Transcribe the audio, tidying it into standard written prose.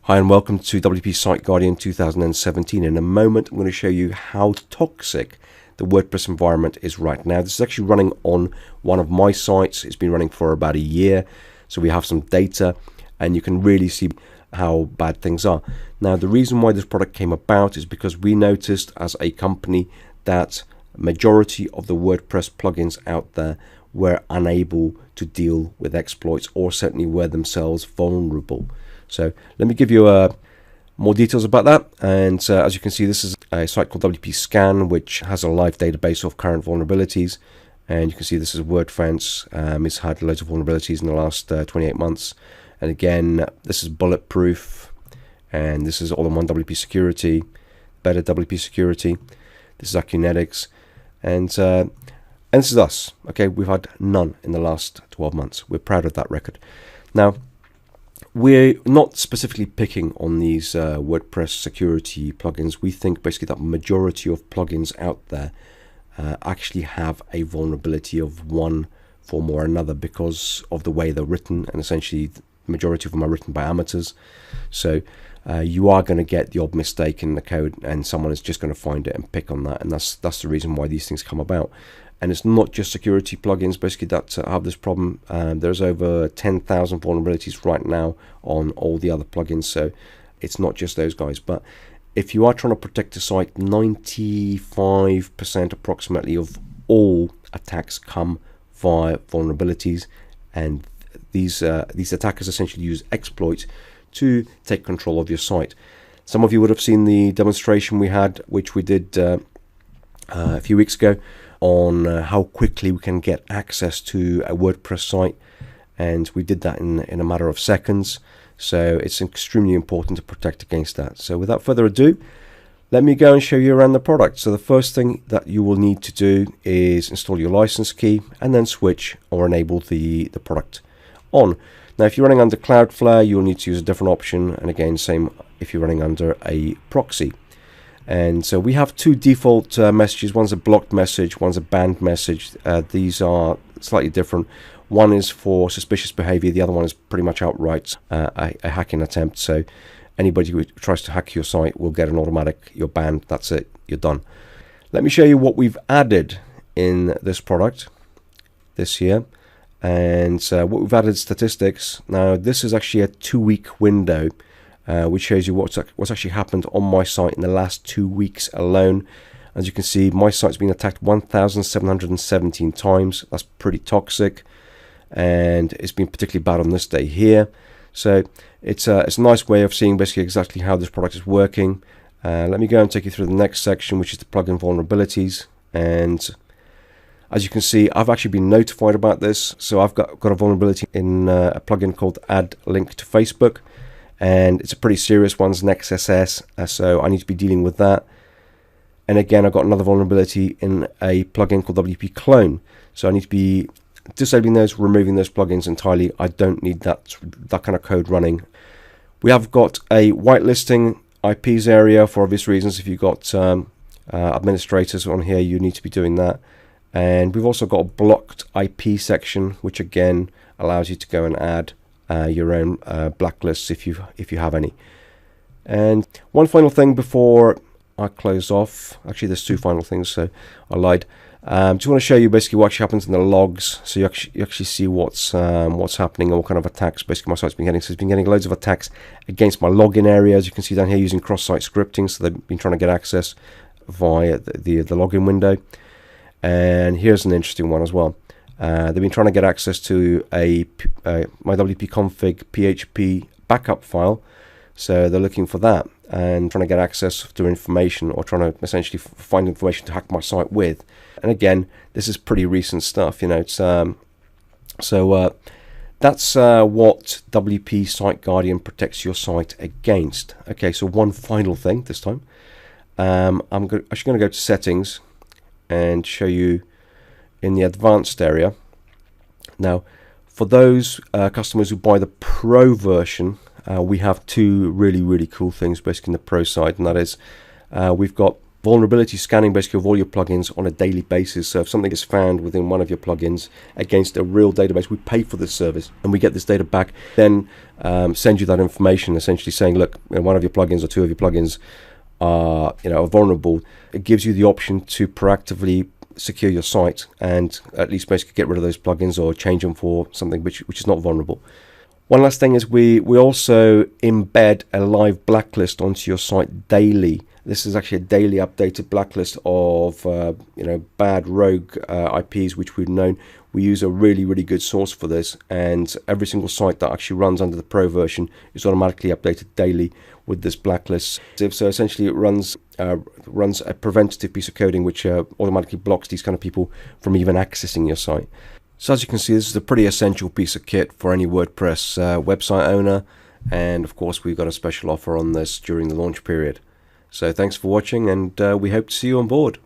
Hi and welcome to WP Site Guardian 2017. In a moment I'm going to show you how toxic the WordPress environment is right now. This is actually running on one of my sites. It's been running for about a year, so we have some data and you can really see how bad things are. Now the reason why this product came about is because we noticed as a company that majority of the WordPress plugins out there were unable to deal with exploits, or certainly were themselves vulnerable. So let me give you more details about that. And as you can see, this is a site called WP Scan, which has a live database of current vulnerabilities. And you can see this is WordFence. It's had loads of vulnerabilities in the last 28 months. And again, this is bulletproof. And this is all-in-one WP security, better WP security. This is Acunetics. And this is us. Okay, we've had none in the last 12 months. We're proud of that record. Now, we're not specifically picking on these WordPress security plugins. We think basically that majority of plugins out there actually have a vulnerability of one form or another because of the way they're written, and essentially the majority of them are written by amateurs. So you are going to get the odd mistake in the code, and someone is just going to find it and pick on that, and that's the reason why these things come about. And it's not just security plugins basically that have this problem. There's over 10,000 vulnerabilities right now on all the other plugins, so it's not just those guys. But if you are trying to protect a site, 95% approximately of all attacks come via vulnerabilities, and these attackers essentially use exploits to take control of your site. Some of you would have seen the demonstration we had, which we did a few weeks ago, on how quickly we can get access to a WordPress site, and we did that in a matter of seconds. So it's extremely important to protect against that. So without further ado, let me go and show you around the product. So the first thing that you will need to do is install your license key and then switch or enable the product on. Now if you're running under Cloudflare, you'll need to use a different option, and again same if you're running under a proxy. And so we have two default messages. One's a blocked message, one's a banned message. These are slightly different. One is for suspicious behavior, the other one is pretty much outright a hacking attempt. So anybody who tries to hack your site will get an automatic, you're banned, that's it, you're done. Let me show you what we've added in this product this year. And what we've added statistics. Now this is actually a 2-week window, which shows you what's actually happened on my site in the last 2 weeks alone. As you can see, my site's been attacked 1,717 times. That's pretty toxic, and it's been particularly bad on this day here. So it's a nice way of seeing basically exactly how this product is working. Let me go and take you through the next section, which is the plugin vulnerabilities. And as you can see, I've actually been notified about this. So I've got a vulnerability in a plugin called Add Link to Facebook. And it's a pretty serious one, NextSS, so I need to be dealing with that. And again, I've got another vulnerability in a plugin called WP Clone, so I need to be disabling those, removing those plugins entirely. I don't need that kind of code running. We have got a whitelisting IPs area for obvious reasons. If you've got administrators on here, you need to be doing that. And we've also got a blocked IP section, which again allows you to go and add your own blacklists if you have any. And one final thing before I close off, actually there's two final things, so I lied. Just want to show you basically what actually happens in the logs, so you actually see what's happening and what kind of attacks basically my site's been getting. So it's been getting loads of attacks against my login area, as you can see down here, using cross-site scripting. So they've been trying to get access via the login window. And here's an interesting one as well. They've been trying to get access to my WP config PHP backup file, so they're looking for that and trying to get access to information, or trying to essentially find information to hack my site with. And again, this is pretty recent stuff, you know. It's so that's what WP Site Guardian protects your site against. Okay, so one final thing this time. I'm actually going to go to settings and show you in the advanced area. Now for those customers who buy the pro version, we have two really cool things basically in the pro side, and that is we've got vulnerability scanning basically of all your plugins on a daily basis. So if something is found within one of your plugins against a real database, we pay for this service and we get this data back, then send you that information, essentially saying, look, one of your plugins or two of your plugins are vulnerable. It gives you the option to proactively secure your site and at least basically get rid of those plugins or change them for something which is not vulnerable. One last thing is we also embed a live blacklist onto your site daily. This is actually a daily updated blacklist of bad rogue IPs which we've known. We use a really good source for this, and every single site that actually runs under the Pro version is automatically updated daily with this blacklist. So essentially it runs a preventative piece of coding which automatically blocks these kind of people from even accessing your site. So as you can see, this is a pretty essential piece of kit for any WordPress website owner, and of course we've got a special offer on this during the launch period. So thanks for watching, and we hope to see you on board.